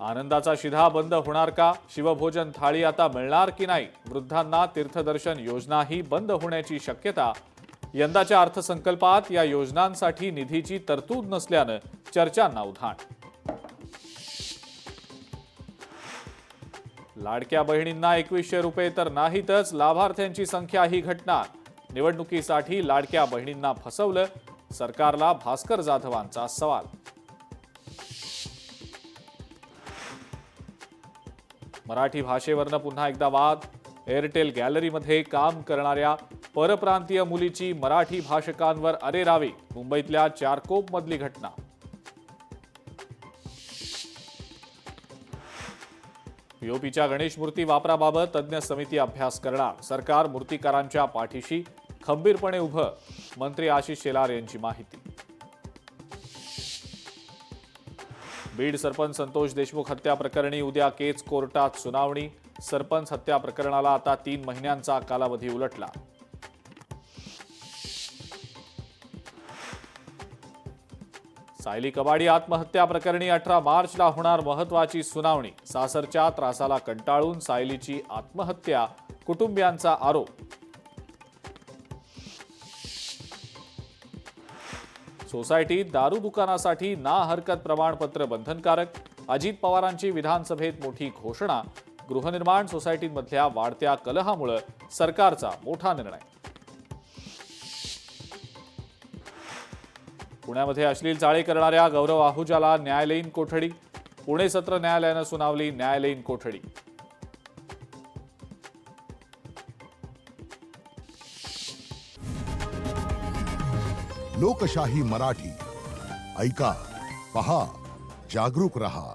आनंदाचा शिधा बंद होणार का? शिवभोजन थाळी आता मिळणार की नाही? वृद्धांना तीर्थदर्शन योजनाही बंद होण्याची शक्यता. यंदाच्या अर्थसंकल्पात या योजनांसाठी निधीची तरतूद नसल्यानं चर्चांना उधाण. लाडक्या बहिणींना 2100 रुपये तर नाहीतच, लाभार्थ्यांची संख्याही घटणार. निवडणुकीसाठी लाडक्या बहिणींना फसवलं, सरकारला भास्कर जाधवांचा सवाल. मराठी भाषेवरनं पुन्हा एकदा वाद. एअरटेल गॅलरीमध्ये काम करणाऱ्या परप्रांतीय मुलीची मराठी भाषकांवर अरेरावी. मुंबईतल्या चारकोपमधली घटना. पीओपीच्या गणेश मूर्ती वापराबाबत तज्ज्ञ समिती अभ्यास करणार. सरकार मूर्तिकारांच्या पाठीशी खंबीरपणे उभं. मंत्री आशिष शेलार यांची माहिती. बीड सरपंच संतोष देशमुख हत्या प्रकरणी उद्या केज कोर्टात सुनावणी. सरपंच हत्या प्रकरणाला आता 3 महिन्यांचा कालावधी उलटला. सायली कबाडी आत्महत्या प्रकरणी 18 मार्चला होणार महत्वाची सुनावणी. सासरच्या त्रासाला कंटाळून सायलीची आत्महत्या, कुटुंबियांचा आरोप. सोसायटीत दारू दुकानासाठी ना हरकत प्रमाणपत्र बंधनकारक. अजित पवारांची विधानसभेत मोठी घोषणा. गृहनिर्माण सोसायटींमधल्या वाढत्या कलहामुळे सरकारचा मोठा निर्णय. पुण्यामध्ये अश्लील चाळे करणाऱ्या गौरव आहुजाला न्यायालयीन कोठडी. पुणे सत्र न्यायालयानं सुनावली न्यायालयीन कोठडी. लोकशाही मराठी ऐका, पहा, जागरूक रहा.